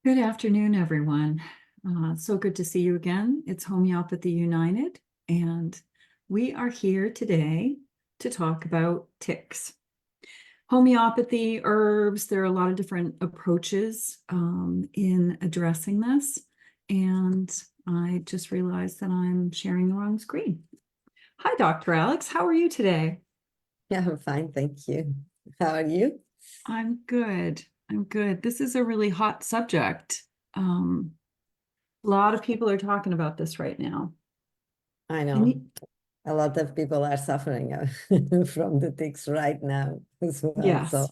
Good afternoon, everyone. So good to see you again. It's Homeopathy United, and we are here today to talk about ticks. Homeopathy, herbs, there are a lot of different approaches in addressing this, and I just realized that I'm sharing the wrong screen. Hi, Dr. Alex. How are you today? Yeah, I'm fine, thank you. How are you? I'm good. I'm good. This is a really hot subject. Um, a lot of people are talking about this right now. I And know a lot of people are suffering from the ticks right now as well. yes, So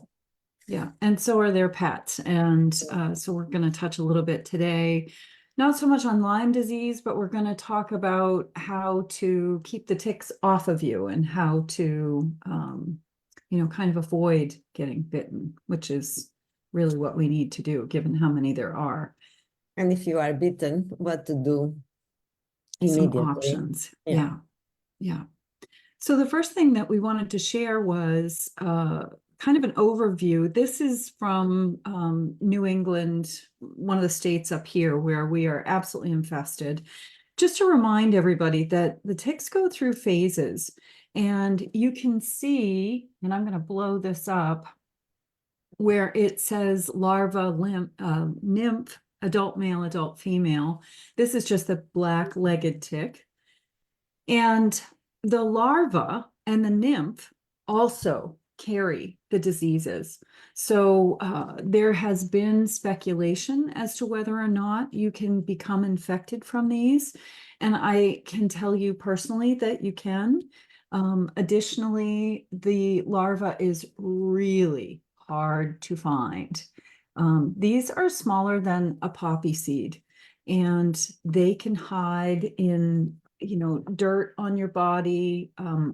yeah. And so are their pets. And so we're going to touch a little bit today, not so much on Lyme disease, but we're going to talk about how to keep the ticks off of you and how to, kind of avoid getting bitten, which is really what we need to do, given how many there are. and if you are bitten, what to do Some immediately? options. Yeah. Yeah, yeah. So the first thing that we wanted to share was kind of an overview. This is from New England, one of the states up here where we are absolutely infested. Just to remind everybody that the ticks go through phases, and you can see, and I'm going to blow this up, where it says larva, nymph, adult male, adult female. This is just the black-legged tick. And the larva and the nymph also carry the diseases. So there has been speculation as to whether or not you can become infected from these. And I can tell you personally that you can. Additionally, the larva is really hard to find. These are smaller than a poppy seed, and they can hide in dirt on your body.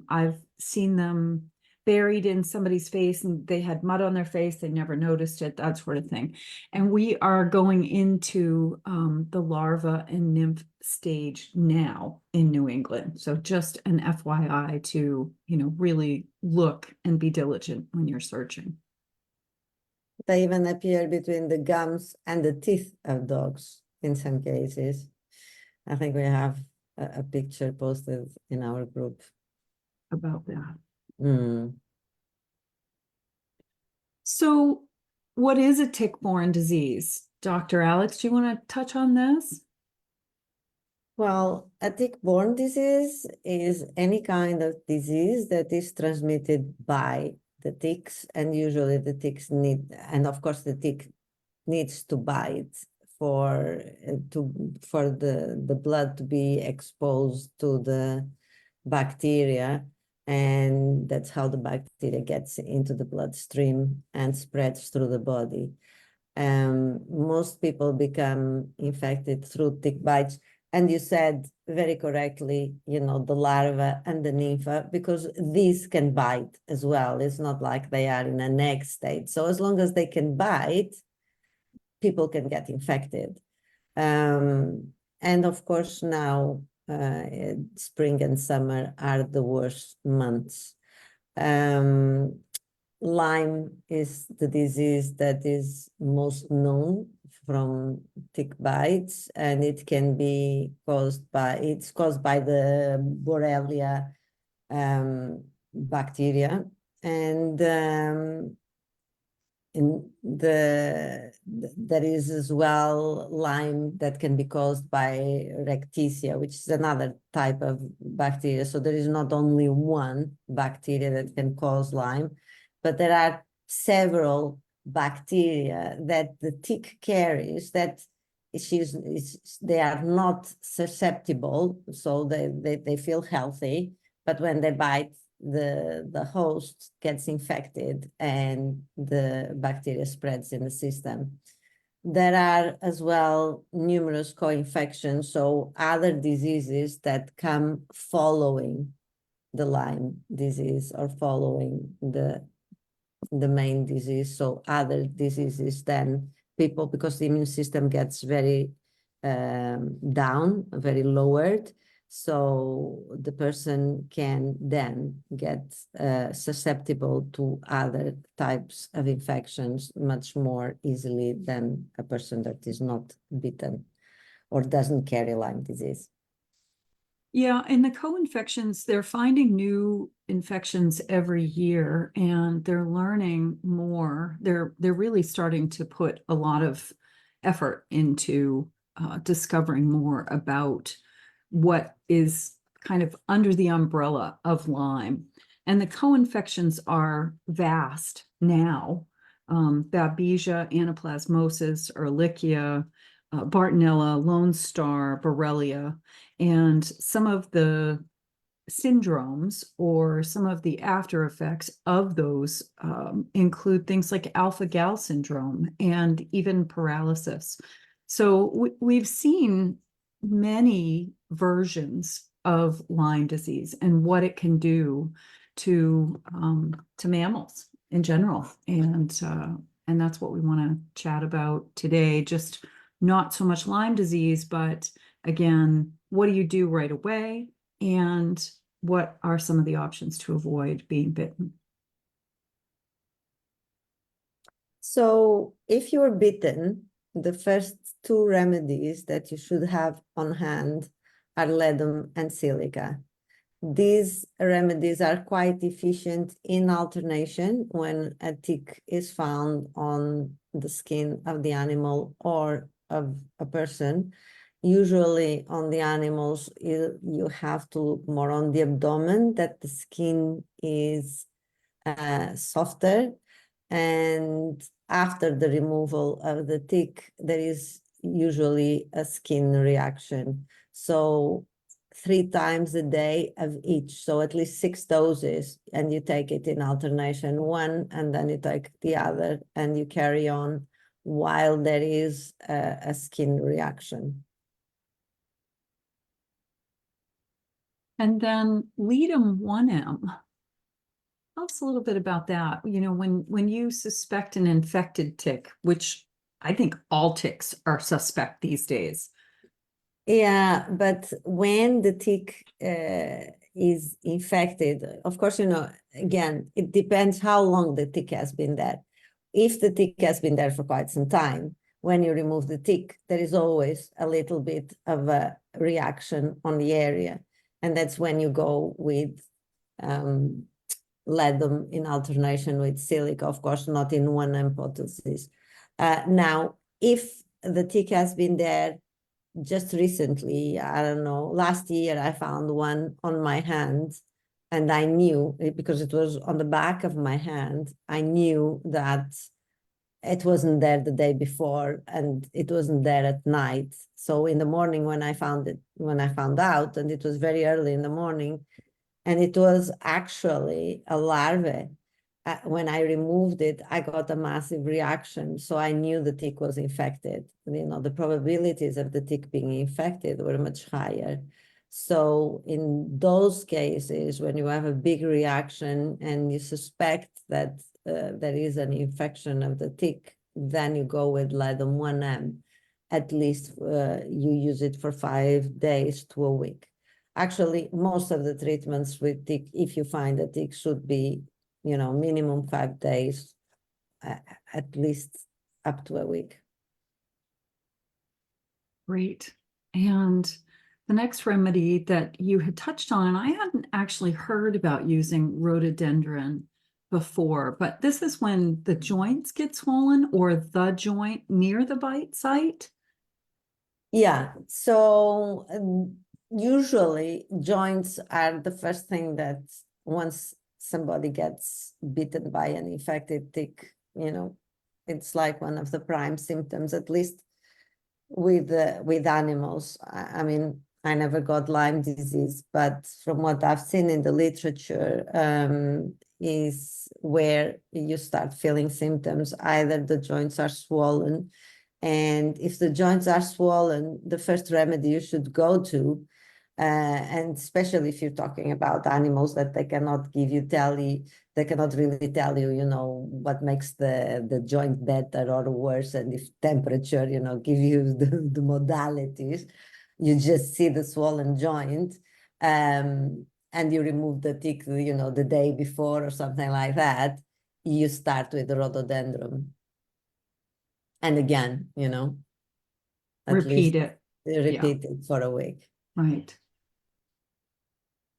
I've seen them buried in somebody's face and they had mud on their face. They never noticed it, that sort of thing. And we are going into the larva and nymph stage now in New England. So just an FYI to, really look and be diligent when you're searching. They even appear between the gums and the teeth of dogs in some cases. I think we have a picture posted in our group. About that. Mm. So, what is a tick-borne disease? Dr. Alex, do you want to touch on this? Well, a tick-borne disease is any kind of disease that is transmitted by the ticks, and usually the ticks need, and of course the tick needs to bite for the blood to be exposed to the bacteria, and that's how the bacteria gets into the bloodstream and spreads through the body. Most people become infected through tick bites. And you said very correctly, the larva and the nympha, because these can bite as well. It's not like they are in an egg state. So as long as they can bite, people can get infected. And of course, now spring and summer are the worst months. Lyme is the disease that is most known from tick bites, and it can be caused by, it's caused by the Borrelia bacteria. And there is as well Lyme that can be caused by rickettsia, which is another type of bacteria. So there is not only one bacteria that can cause Lyme, but there are several bacteria that the tick carries that they are not susceptible, so they feel healthy, but when they bite, the host gets infected and the bacteria spreads in the system. There are as well numerous co-infections, so other diseases that come following the Lyme disease or following the main disease. So other diseases than people, because the immune system gets very down, very lowered, So the person can then get susceptible to other types of infections much more easily than a person that is not bitten or doesn't carry Lyme disease. Yeah, and the co-infections, they're finding new infections every year and they're learning more. They're really starting to put a lot of effort into discovering more about what is kind of under the umbrella of Lyme. And the co-infections are vast now. Babesia, anaplasmosis, Ehrlichia, Bartonella, Lone Star, Borrelia, and some of the syndromes or some of the after effects of those include things like alpha-gal syndrome and even paralysis. So we've seen many versions of Lyme disease and what it can do to mammals in general, and that's what we want to chat about today. Just not so much Lyme disease, but again, what do you do right away? And what are some of the options to avoid being bitten? So if you're bitten, the first two remedies that you should have on hand are Ledum and Silica. These remedies are quite efficient in alternation when a tick is found on the skin of the animal or of a person. Usually on the animals, you have to look more on the abdomen, that the skin is softer. And after the removal of the tick, there is usually a skin reaction. So 3 times a day of each, so at least 6 doses, and you take it in alternation, one, and then you take the other, and you carry on while there is a skin reaction. And then Ledum 1M. Tell us a little bit about that. You know, when you suspect an infected tick, which I think all ticks are suspect these days. Yeah, but when the tick is infected, of course, you know, again, it depends how long the tick has been there. If the tick has been there for quite some time, when you remove the tick, there is always a little bit of a reaction on the area. And that's when you go with Ledum in alternation with Silica, of course, not in one hypothesis. Now, if the tick has been there just recently, I don't know, last year I found one on my hand, and I knew, because it was on the back of my hand, I knew that it wasn't there the day before and it wasn't there at night. So in the morning when I found out, and it was very early in the morning, and it was actually a larvae. When I removed it, I got a massive reaction. So I knew the tick was infected. You know, the probabilities of the tick being infected were much higher. So in those cases, when you have a big reaction and you suspect that there is an infection of the tick, then you go with Ledum 1M. At least you use it for 5 days to a week. Actually, most of the treatments with tick, if you find a tick, should be, you know, minimum 5 days, at least up to a week. Great. And the next remedy that you had touched on, and I hadn't actually heard about using rhododendron before, but this is when the joints get swollen or the joint near the bite site. Yeah, so usually joints are the first thing that once somebody gets bitten by an infected tick, you know, it's like one of the prime symptoms, at least with animals. I mean, I never got Lyme disease, but from what I've seen in the literature, is where you start feeling symptoms. Either the joints are swollen, and if the joints are swollen, the first remedy you should go to, and especially if you're talking about animals that they cannot really tell you, you know, what makes the joint better or worse, and if temperature, you know, give you the modalities. You just see the swollen joint, and you remove the tick, you know, the day before or something like that. You start with the rhododendron. And again, you know, at least Repeat it. repeat it for a week. Right.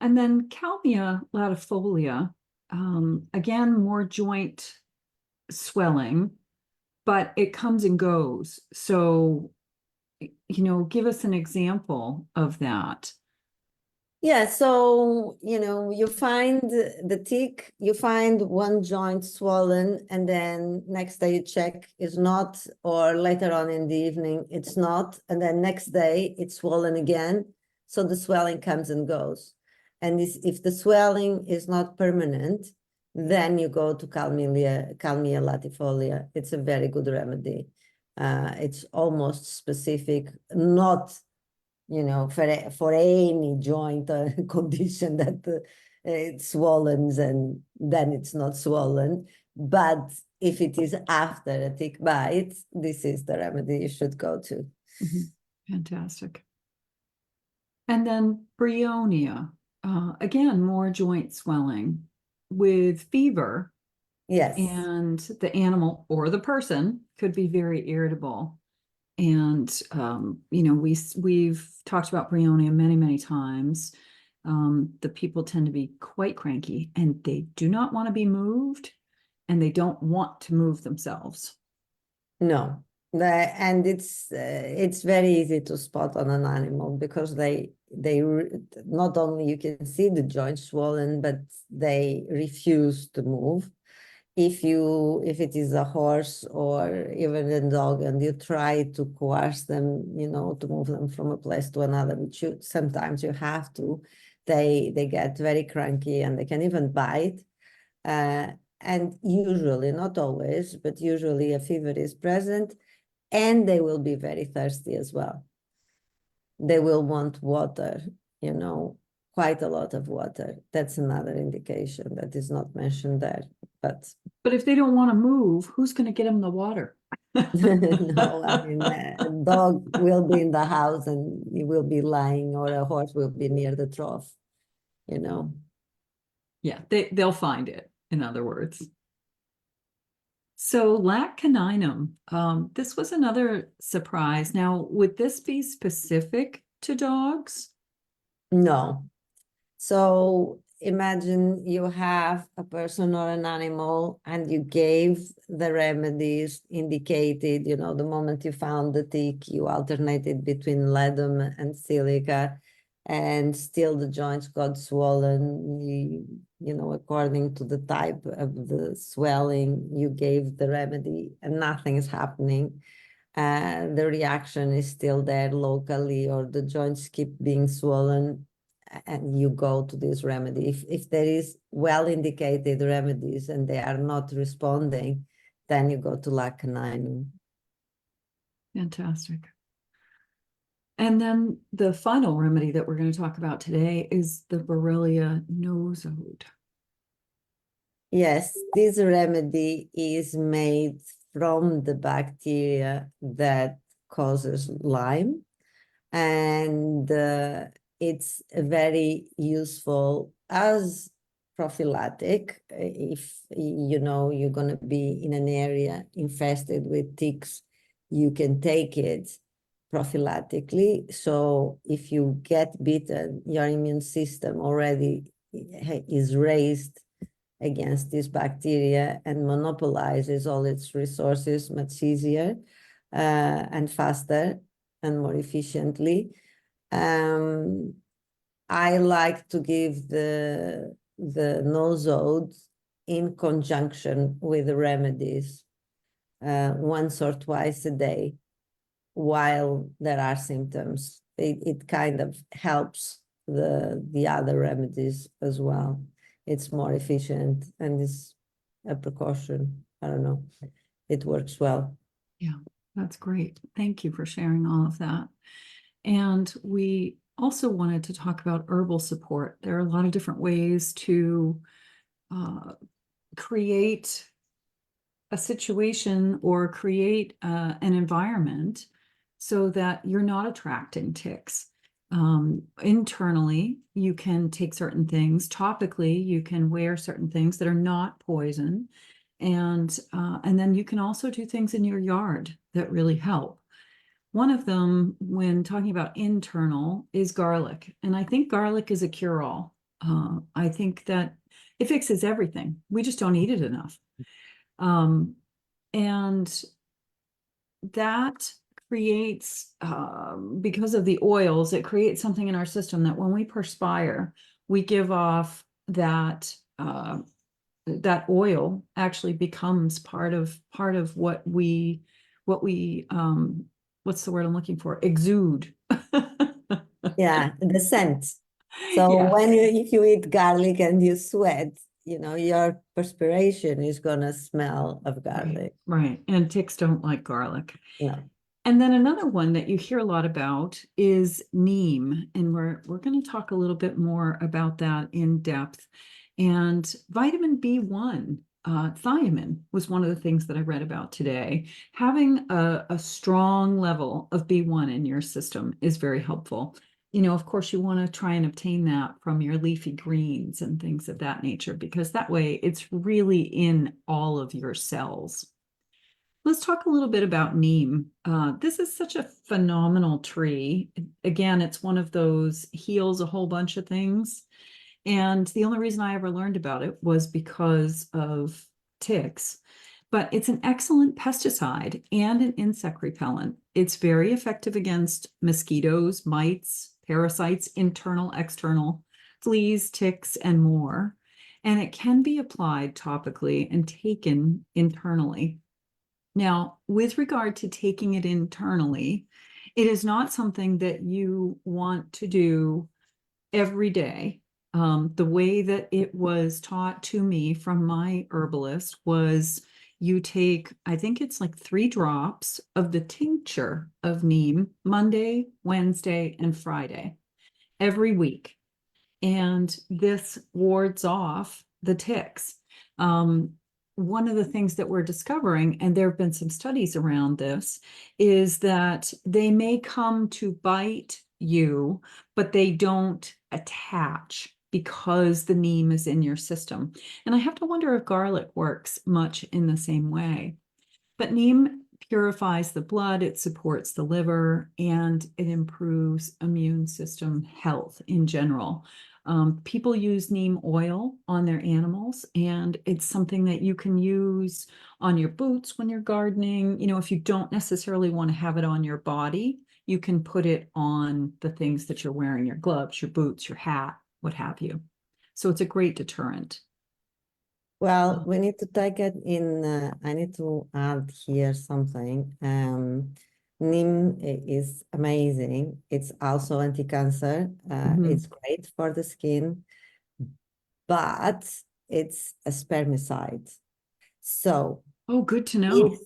And then Kalmia latifolia, again, more joint swelling, but it comes and goes. So, you know, give us an example of that. Yeah, so, you know, you find the tick, you find one joint swollen, and then next day you check it's not, or later on in the evening it's not, and then next day it's swollen again. So the swelling comes and goes. And if the swelling is not permanent, then you go to Kalmia latifolia. It's a very good remedy. It's almost specific, not, you know, for any joint condition that it swollen and then it's not swollen. But if it is after a tick bite, this is the remedy you should go to. Fantastic. And then Bryonia, again, more joint swelling with fever, Yes. and the animal or the person could be very irritable. And you know, we've talked about Bryonia many times. The people tend to be quite cranky, and they do not want to be moved, and they don't want to move themselves. No. And it's very easy to spot on an animal because they not only you can see the joint swollen, but they refuse to move. If it is a horse or even a dog, and you try to coerce them, you know, to move them from a place to another, which sometimes you have to, they get very cranky and they can even bite. And usually, not always, but usually a fever is present, and they will be very thirsty as well. They will want water, you know, quite a lot of water. That's another indication that is not mentioned there. But if they don't want to move, who's going to get them the water? no, I mean, a dog will be in the house and he will be lying, or a horse will be near the trough, you know. Yeah, they'll find it, in other words. So lac caninum, this was another surprise. Now, would this be specific to dogs? No. So imagine you have a person or an animal and you gave the remedies indicated, you know, the moment you found the tick, you alternated between Ledum and Silica, and still the joints got swollen. You know, according to the type of the swelling, you gave the remedy and nothing is happening. The reaction is still there locally, or the joints keep being swollen, and you go to this remedy. If there is well indicated remedies and they are not responding, then you go to lac caninum. Fantastic. And then the final remedy that we're going to talk about today is the Borrelia nosode. Yes, this remedy is made from the bacteria that causes Lyme, and it's very useful as prophylactic. If you know you're going to be in an area infested with ticks, you can take it prophylactically. So if you get bitten, your immune system already is raised against this bacteria and monopolizes all its resources much easier and faster and more efficiently. I like to give the nosode in conjunction with the remedies once or twice a day while there are symptoms. It kind of helps the other remedies as well. It's more efficient and is a precaution. I don't know. It works well. Yeah, that's great. Thank you for sharing all of that. And we also wanted to talk about herbal support. There are a lot of different ways to create a situation or create an environment so that you're not attracting ticks. Internally, you can take certain things. Topically, you can wear certain things that are not poison. And then you can also do things in your yard that really help. One of them, when talking about internal, is garlic. And I think garlic is a cure-all. I think that it fixes everything. We just don't eat it enough. And that creates, because of the oils, it creates something in our system that when we perspire, we give off that that oil actually becomes part of what we what's the word I'm looking for? Exude. Yeah, the scent. So Yeah. when if you eat garlic and you sweat, your perspiration is gonna smell of garlic. Right. And ticks don't like garlic. No. And then another one that you hear a lot about is neem, and we're going to talk a little bit more about that in depth. And vitamin B1, thiamine was one of the things that I read about today. Having a strong level of B1 in your system is very helpful. Of course, you want to try and obtain that from your leafy greens and things of that nature, because that way it's really in all of your cells. Let's talk a little bit about neem. This is such a phenomenal tree. Again, it's one of those heals a whole bunch of things. And the only reason I ever learned about it was because of ticks. But it's an excellent pesticide and an insect repellent. It's very effective against mosquitoes, mites, parasites, internal, external, fleas, ticks, and more. And it can be applied topically and taken internally. Now, with regard to taking it internally, it is not something that you want to do every day. The way that it was taught to me from my herbalist was you take, I think it's like 3 drops of the tincture of neem Monday, Wednesday, and Friday every week. And this wards off the ticks. One of the things that we're discovering, and there have been some studies around this, is that they may come to bite you, but they don't attach because the neem is in your system. And I have to wonder if garlic works much in the same way. But neem purifies the blood, it supports the liver, and it improves immune system health in general. People use neem oil on their animals, and it's something that you can use on your boots when you're gardening. If you don't necessarily want to have it on your body, you can put it on the things that you're wearing, your gloves, your boots, your hat, what have you. So it's a great deterrent. Well, we need to take it in, I need to add here something. Neem is amazing. It's also anti-cancer. It's great for the skin, but it's a spermicide. So, Oh, good to know.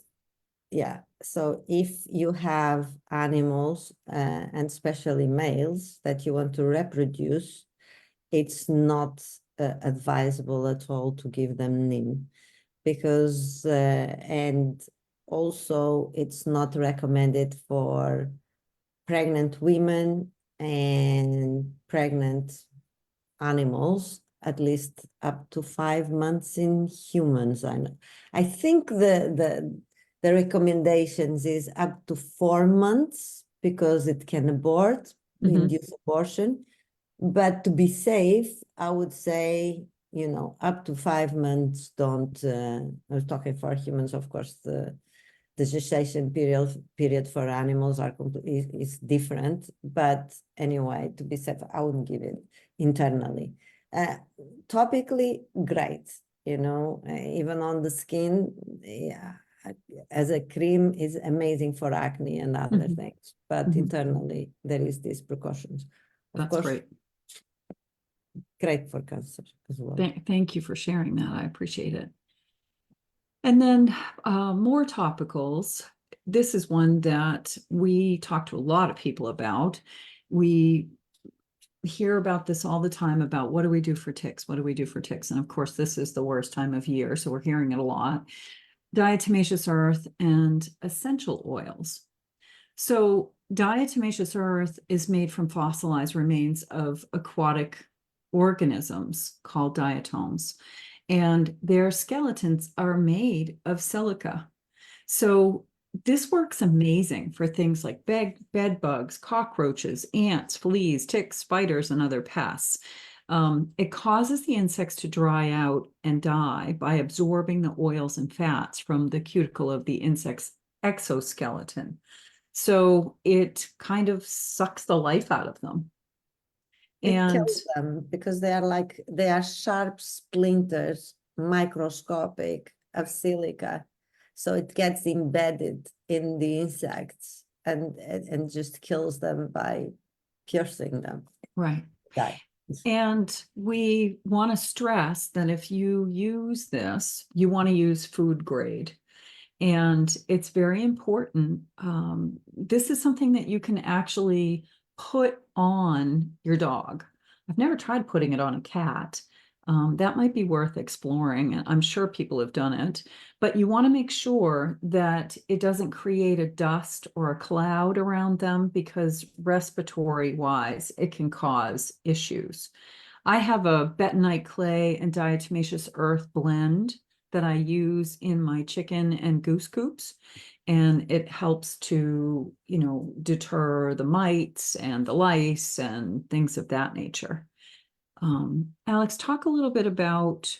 so if you have animals, and especially males, that you want to reproduce, it's not advisable at all to give them neem, because and also it's not recommended for pregnant women and pregnant animals, at least up to 5 months in humans. I think the recommendations is up to 4 months, because it can induce abortion. But to be safe, I would say, up to 5 months, don't, I'm talking for humans, of course, the gestation period for animals is different. But anyway, to be safe, I wouldn't give it internally. Topically, great, even on the skin, yeah, as a cream is amazing for acne and other things. But internally, there is these precautions. Of That's course, great. great for cancer as well. Thank you for sharing that. I appreciate it. And then more topicals. This is one that we talk to a lot of people about. We hear about this all the time about what do we do for ticks? What do we do for ticks? And of course, this is the worst time of year, so we're hearing it a lot. Diatomaceous earth and essential oils. So diatomaceous earth is made from fossilized remains of aquatic organisms called diatoms, and their skeletons are made of silica. So this works amazing for things like bed bugs, cockroaches, ants, fleas, ticks, spiders, and other pests. It causes the insects to dry out and die by absorbing the oils and fats from the cuticle of the insect's exoskeleton. So it kind of sucks the life out of them. It And kills them because they are sharp splinters, microscopic of silica. So it gets embedded in the insects and just kills them by piercing them. right. Die. And we want to stress that if you use this, you want to use food grade. And it's very important. This is something that you can actually put on your dog. I've never tried putting it on a cat. That might be worth exploring. I'm sure people have done it, but you want to make sure that it doesn't create a dust or a cloud around them because respiratory wise, it can cause issues. I have a bentonite clay and diatomaceous earth blend that I use in my chicken and goose coops. And it helps to, deter the mites and the lice and things of that nature. Alex, talk a little bit about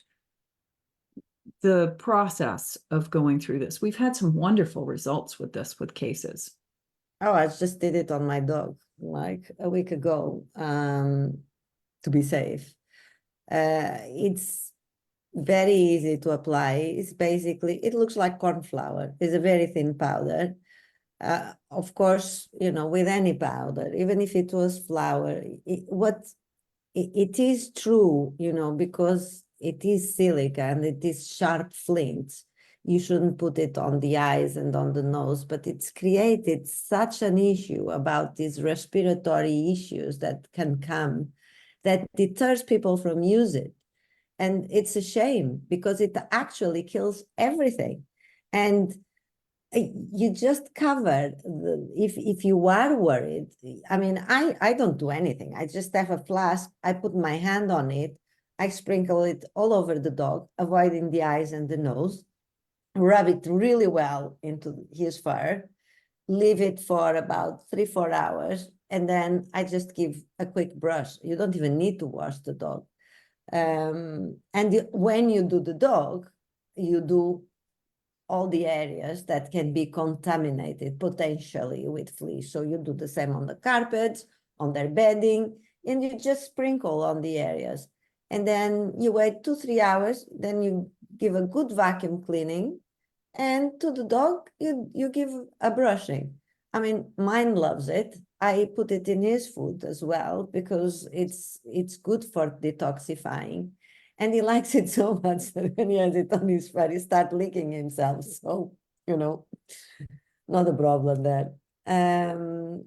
the process of going through this. We've had some wonderful results with this with cases. Oh, I just did it on my dog like a week ago to be safe. It's very easy to apply. It's basically, it looks like corn flour. It's a very thin powder. Of course, with any powder, even if it was flour, it is true, because it is silica and it is sharp flint. You shouldn't put it on the eyes and on the nose, but it's created such an issue about these respiratory issues that can come that deters people from using it. And it's a shame because it actually kills everything. And you just covered if you are worried. I mean, I don't do anything. I just have a flask. I put my hand on it. I sprinkle it all over the dog, avoiding the eyes and the nose. Rub it really well into his fur. Leave it for about 3-4 hours. And then I just give a quick brush. You don't even need to wash the dog. When you do the dog, you do all the areas that can be contaminated potentially with fleas. So you do the same on the carpets, on their bedding, and you just sprinkle on the areas. And then you wait 2-3 hours, then you give a good vacuum cleaning, and to the dog, you give a brushing. I mean, mine loves it. I put it in his food as well because it's good for detoxifying. And he likes it so much that when he has it on his fur, he starts licking himself. So, not a problem there.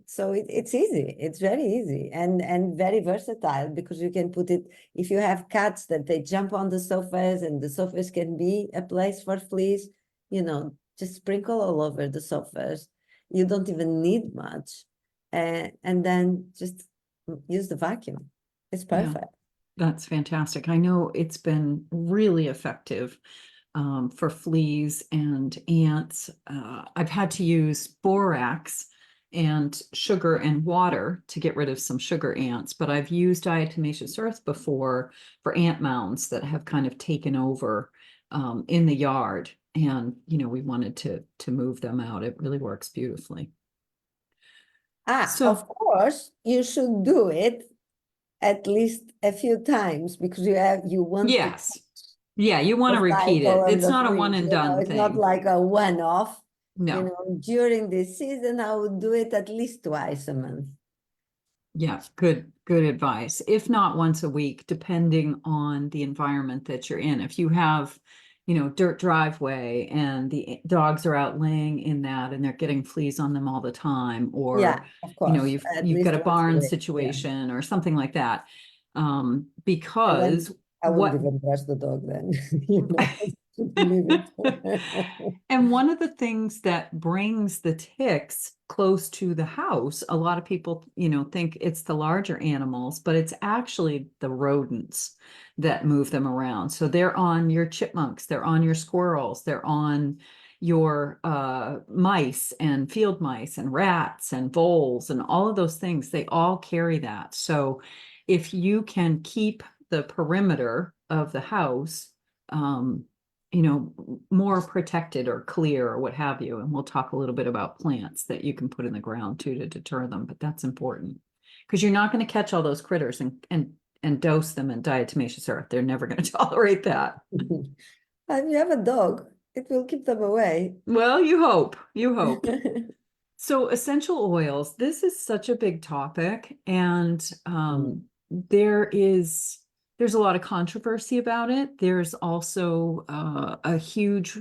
So it's easy. It's very easy and very versatile because you can put it, if you have cats that they jump on the sofas and the sofas can be a place for fleas, just sprinkle all over the sofas. You don't even need much. And then just use the vacuum. It's perfect. Yeah, that's fantastic. I know it's been really effective for fleas and ants. I've had to use borax and sugar and water to get rid of some sugar ants, but I've used diatomaceous earth before for ant mounds that have kind of taken over in the yard. And, we wanted to move them out. It really works beautifully. So, Of course, you should do it at least a few times because you want yes. Yeah, you want the to repeat cycle it. and It's the not a one fleas, and done it's not thing. like a one-off. No. During this season, I would do it at least twice a month. Yeah, good advice. If not once a week, depending on the environment that you're in. If you have, dirt driveway and the dogs are out laying in that and they're getting fleas on them all the time, or Yeah, of course. At you've got least a once a barn week. situation or something like that. And then Because I wouldn't what even brush the dog then. Leave it. And one of the things that brings the ticks close to the house, a lot of people, think it's the larger animals, but it's actually the rodents that move them around. So they're on your chipmunks, they're on your squirrels, they're on your mice and field mice and rats and voles and all of those things. They all carry that. So if you can keep the perimeter of the house, more protected or clear or what have you. And we'll talk a little bit about plants that you can put in the ground too to deter them, but that's important because you're not going to catch all those critters and dose them in diatomaceous earth. They're never going to tolerate that. And you have a dog, it will keep them away. Well, you hope. So essential oils, this is such a big topic, and there's a lot of controversy about it. There's also a huge,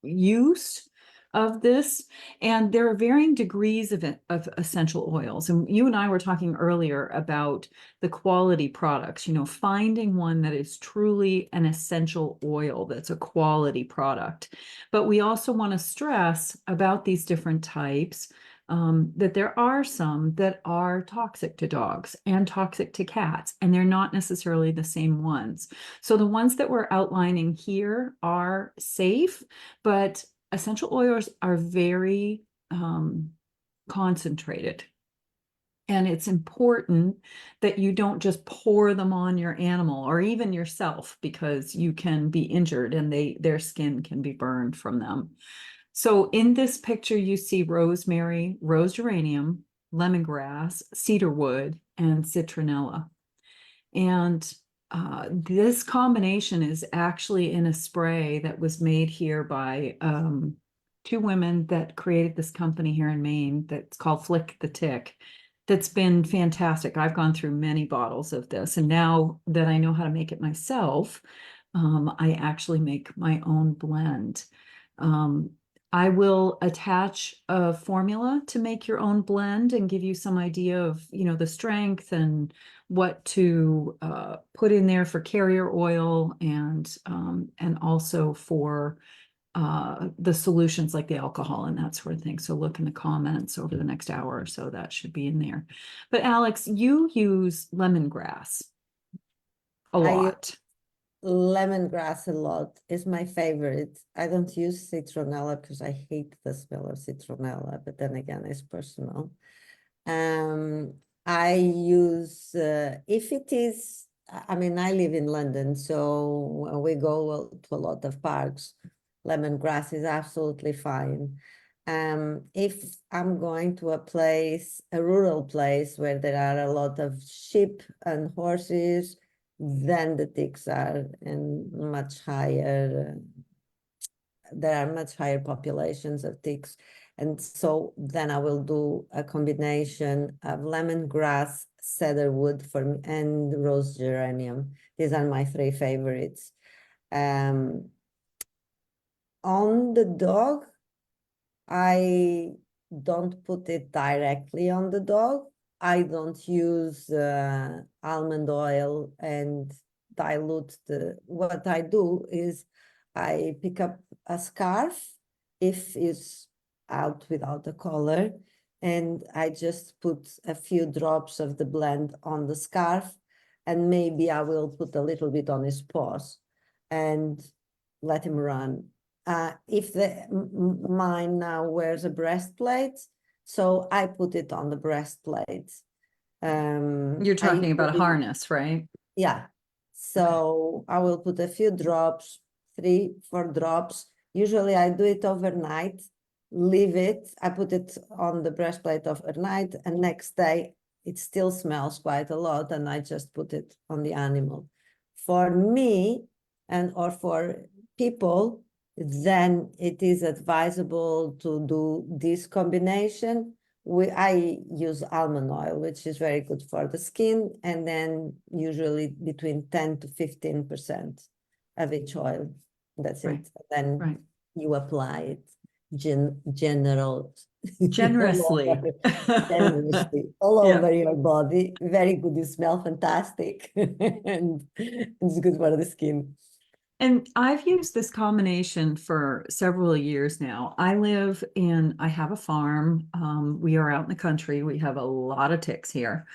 use of this, and there are varying degrees of essential oils. And you and I were talking earlier about the quality products, finding one that is truly an essential oil that's a quality product. But we also want to stress about these different types, that there are some that are toxic to dogs and toxic to cats, and they're not necessarily the same ones. So the ones that we're outlining here are safe, but essential oils are very concentrated. And it's important that you don't just pour them on your animal or even yourself, because you can be injured and their skin can be burned from them. So in this picture, you see rosemary, rose geranium, lemongrass, cedarwood, and citronella. And this combination is actually in a spray that was made here by two women that created this company here in Maine that's called Flick the Tick. That's been fantastic. I've gone through many bottles of this, and now that I know how to make it myself, I actually make my own blend. I will attach a formula to make your own blend and give you some idea of, the strength and what to put in there for carrier oil, and also for the solutions like the alcohol and that sort of thing. So look in the comments over the next hour or so, that should be in there. But Alex, you use lemongrass a lot. Lemongrass a lot is my favorite. I don't use citronella because I hate the smell of citronella, but then again, it's personal. I use, if it is, I mean, I live in London, so we go to a lot of parks. Lemongrass is absolutely fine. If I'm going to a rural place where there are a lot of sheep and horses, then the ticks are in much higher, there are much higher populations of ticks. And so then I will do a combination of lemongrass, cedarwood and rose geranium. These are my three favorites. On the dog, I don't put it directly on the dog. I don't use almond oil and dilute what I do is I pick up a scarf if it's out without a collar, and I just put a few drops of the blend on the scarf, and maybe I will put a little bit on his paws and let him run. If mine now wears a breastplate, so I put it on the breastplate. You're talking about a harness, right? Yeah. So I will put a few drops, 3-4 drops. Usually I do it overnight, leave it. I put it on the breastplate overnight, and next day it still smells quite a lot, and I just put it on the animal. For me, or for people, then it is advisable to do this combination. I use almond oil, which is very good for the skin, and then usually between 10 to 15% of each oil. That's Right. it. Then you apply it generously all over your body. Very good. You smell fantastic, and it's good for the skin. And I've used this combination for several years now. I have a farm. We are out in the country. We have a lot of ticks here.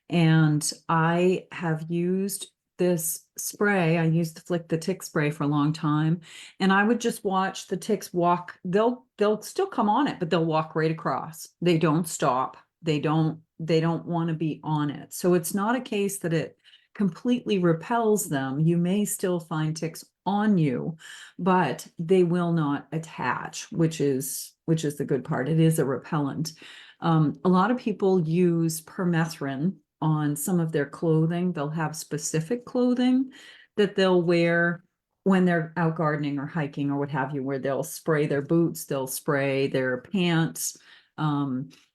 And I have used this spray. I used to flick the tick spray for a long time. And I would just watch the ticks walk. They'll still come on it, but they'll walk right across. They don't stop. They don't want to be on it. So it's not a case that it completely repels them. You may still find ticks on you, but they will not attach, which is the good part. It is a repellent. A lot of people use permethrin on some of their clothing. They'll have specific clothing that they'll wear when they're out gardening or hiking or what have you, where they'll spray their boots, they'll spray their pants.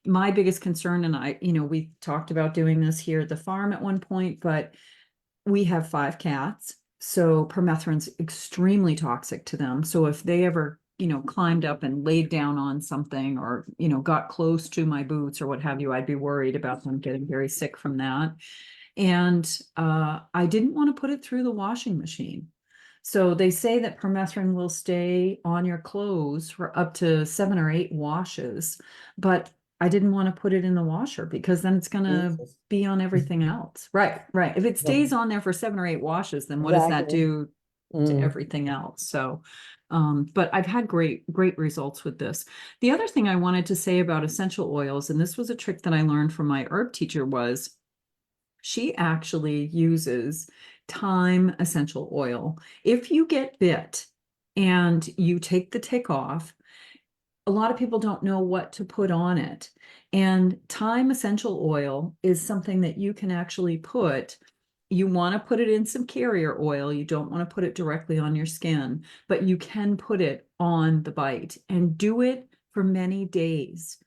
My biggest concern, and we talked about doing this here at the farm at one point, but we have 5 cats. So permethrin's extremely toxic to them. So if they ever, climbed up and laid down on something or, got close to my boots or what have you, I'd be worried about them getting very sick from that. And I didn't want to put it through the washing machine. So they say that permethrin will stay on your clothes for up to 7 or 8 washes, but I didn't want to put it in the washer because then it's going to Jesus. be on everything else. Right, right. If it Yeah, stays on there for 7 or 8 washes, then what does that exactly. do to Mm. everything else? So, but I've had great results with this. The other thing I wanted to say about essential oils, and this was a trick that I learned from my herb teacher, was she actually uses thyme essential oil. If you get bit and you take the tick off, a lot of people don't know what to put on it. And thyme essential oil is something that you can actually put. You want to put it in some carrier oil. You don't want to put it directly on your skin, but you can put it on the bite and do it for many days.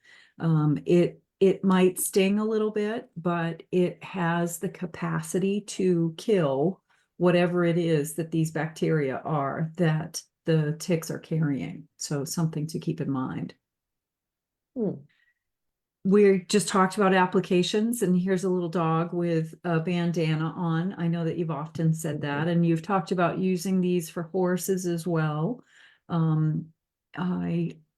It might sting a little bit, but it has the capacity to kill whatever it is that these bacteria are that the ticks are carrying. So something to keep in mind. Mm. We just talked about applications, and here's a little dog with a bandana on. I know that you've often said that, and you've talked about using these for horses as well. Um,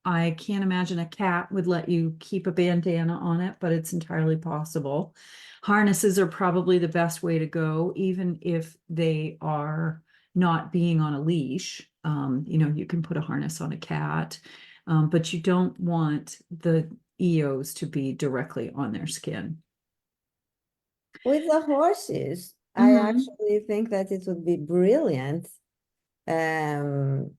I can't imagine a cat would let you keep a bandana on it, but it's entirely possible. Harnesses are probably the best way to go, even if they are not being on a leash. You can put a harness on a cat, but you don't want the EOs to be directly on their skin. With the horses, I Mhm. actually think that it would be brilliant um,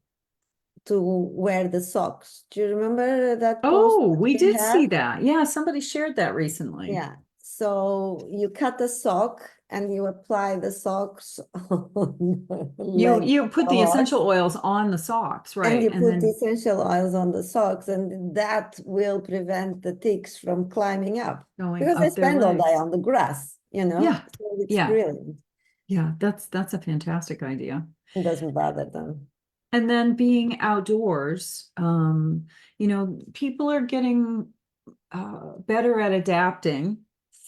to wear the socks. Do you remember that post Oh, that we we did see had? that. Yeah, somebody shared that recently. Yeah. So you cut the sock and you apply the socks on the You leg you of put the the essential horse. oils on the socks, And right? you And put the then essential oils on the socks, and that will prevent the ticks from climbing up going because they up their spend all day legs. on the grass, Yeah. So it's Yeah. brilliant. Yeah, that's a fantastic idea. It doesn't bother them. And then being outdoors, people are getting better at adapting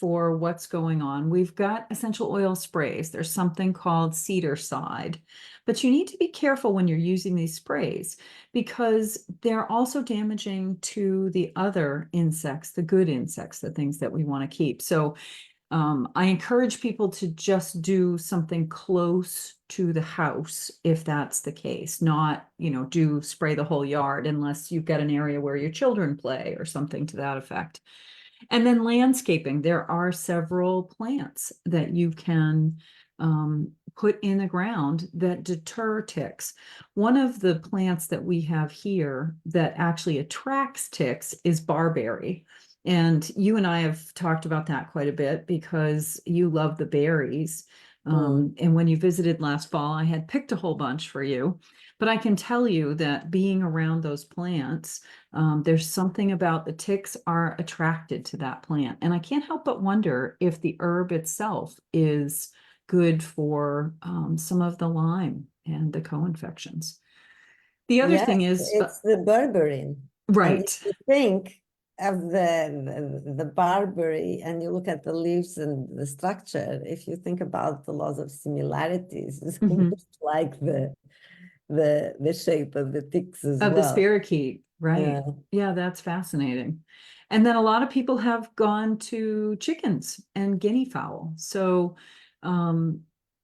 for what's going on. We've got essential oil sprays. There's something called cedar side, but you need to be careful when you're using these sprays because they're also damaging to the other insects, the good insects, the things that we want to keep. So I encourage people to just do something close to the house if that's the case, not, do spray the whole yard unless you've got an area where your children play or something to that effect. And then landscaping, there are several plants that you can put in the ground that deter ticks. One of the plants that we have here that actually attracts ticks is barberry. And you and I have talked about that quite a bit because you love the berries. Mm. And when you visited last fall, I had picked a whole bunch for you. But I can tell you that being around those plants, there's something about the ticks are attracted to that plant. And I can't help but wonder if the herb itself is good for some of the Lyme and the co-infections. The other Yes, thing is, it's the berberine. And if right. you think of the barberry and you look at the leaves and the structure, if you think about the laws of similarities, it's Mhm. almost like the shape of the ticks as Of the well. spirochete, right? Yeah. Yeah, that's fascinating. And then a lot of people have gone to chickens and guinea fowl. So,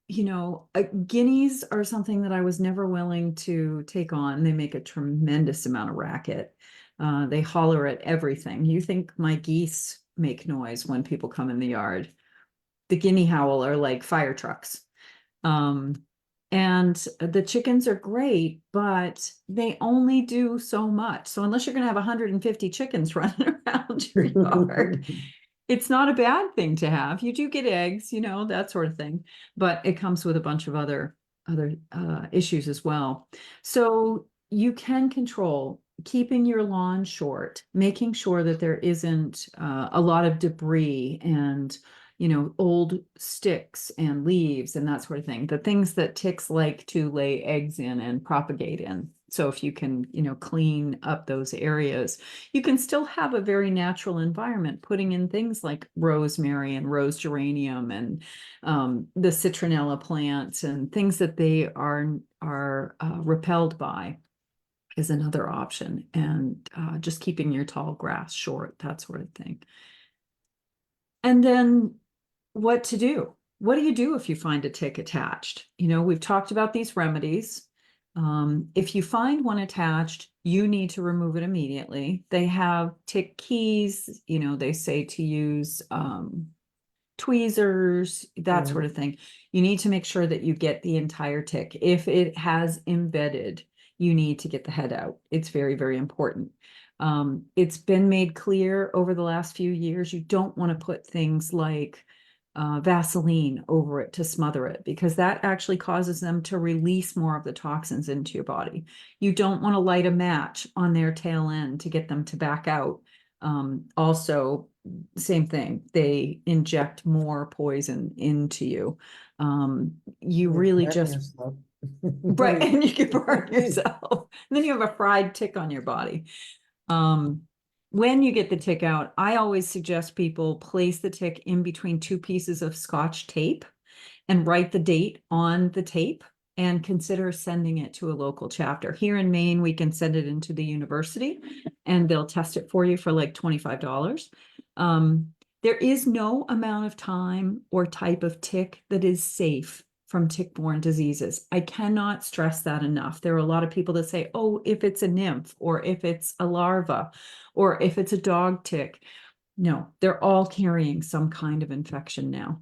guineas are something that I was never willing to take on. They make a tremendous amount of racket. They holler at everything. You think my geese make noise when people come in the yard. The guinea howl are like fire trucks. Um, and the chickens are great, but they only do so much. So unless you're going to have 150 chickens running around your yard, it's not a bad thing to have. You do get eggs, that sort of thing, but it comes with a bunch of other issues as well. So you can control keeping your lawn short, making sure that there isn't a lot of debris and old sticks and leaves and that sort of thing. The things that ticks like to lay eggs in and propagate in. So if you can, clean up those areas, you can still have a very natural environment, putting in things like rosemary and rose geranium and the citronella plants and things that they are repelled by is another option. And just keeping your tall grass short, that sort of thing. And then what to do? What do you do if you find a tick attached? We've talked about these remedies. If you find one attached, you need to remove it immediately. They have tick keys, they say to use tweezers, that sort of thing. You need to make sure that you get the entire tick. If it has embedded, you need to get the head out. It's very, very important. It's been made clear over the last few years, you don't want to put things like Vaseline over it to smother it, because that actually causes them to release more of the toxins into your body. You don't want to light a match on their tail end to get them to back out. Also, same thing, they inject more poison into you. You really just right, and you can burn yourself. And then you have a fried tick on your body. When you get the tick out, I always suggest people place the tick in between two pieces of Scotch tape and write the date on the tape and consider sending it to a local chapter. Here in Maine, we can send it into the university and they'll test it for you for like $25. There is no amount of time or type of tick that is safe from tick-borne diseases. I cannot stress that enough. There are a lot of people that say, oh, if it's a nymph or if it's a larva or if it's a dog tick. No, they're all carrying some kind of infection now.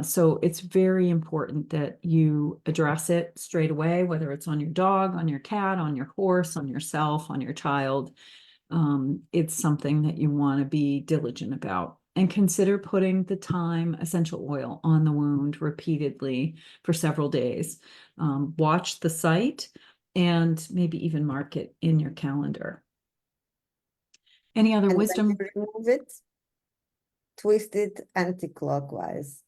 So it's very important that you address it straight away, whether it's on your dog, on your cat, on your horse, on yourself, on your child. It's something that you want to be diligent about. And consider putting the thyme essential oil on the wound repeatedly for several days. Watch the site and maybe even mark it in your calendar. Any other And wisdom? when you remove it, twist it anti-clockwise,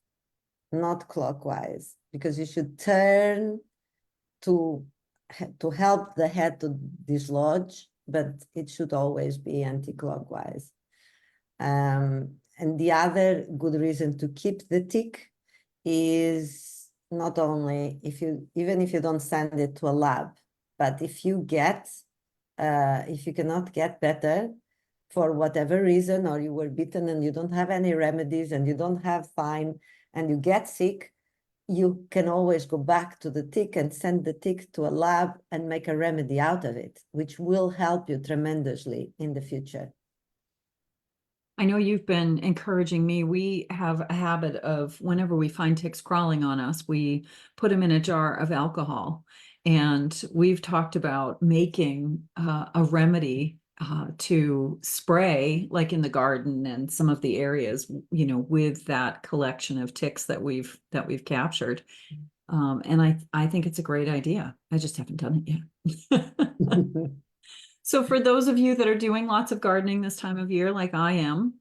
not clockwise, because you should turn to help the head to dislodge, but it should always be anti-clockwise. And the other good reason to keep the tick is not only even if you don't send it to a lab, but if you cannot get better for whatever reason, or you were bitten and you don't have any remedies and you don't have thyme and you get sick, you can always go back to the tick and send the tick to a lab and make a remedy out of it, which will help you tremendously in the future. I know you've been encouraging me. We have a habit of whenever we find ticks crawling on us, we put them in a jar of alcohol. And we've talked about making a remedy to spray, like in the garden and some of the areas, with that collection of ticks that we've captured. And I think it's a great idea. I just haven't done it yet. So for those of you that are doing lots of gardening this time of year, like I am,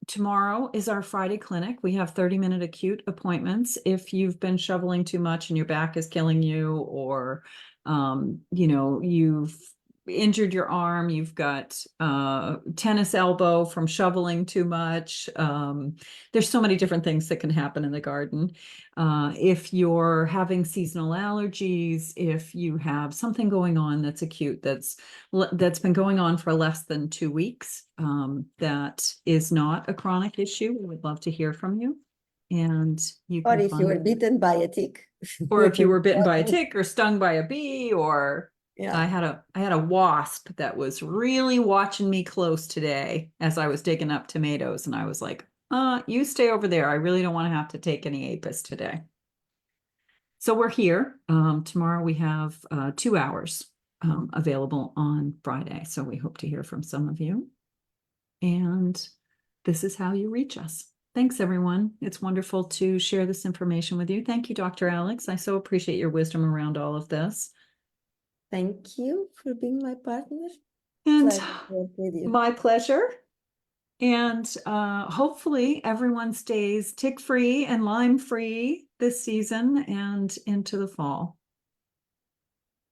tomorrow is our Friday clinic. We have 30-minute acute appointments. If you've been shoveling too much and your back is killing you, or, you've injured your arm, you've got tennis elbow from shoveling too much. There's so many different things that can happen in the garden. If you're having seasonal allergies, if you have something going on that's acute, that's been going on for less than 2 weeks, that is not a chronic issue, we would love to hear from you. And you Or can if you were find, bitten by a tick. or if you were bitten by a tick or stung by a bee, or Yeah. I had a wasp that was really watching me close today as I was digging up tomatoes, and I was like, you stay over there. I really don't want to have to take any apis today. So we're here. Tomorrow we have 2 hours available on Friday. So we hope to hear from some of you. And this is how you reach us. Thanks, everyone. It's wonderful to share this information with you. Thank you, Dr. Alex. I so appreciate your wisdom around all of this. Thank you for being my partner. And Pleasure to work with you. my pleasure. And hopefully everyone stays tick-free and Lyme-free this season and into the fall.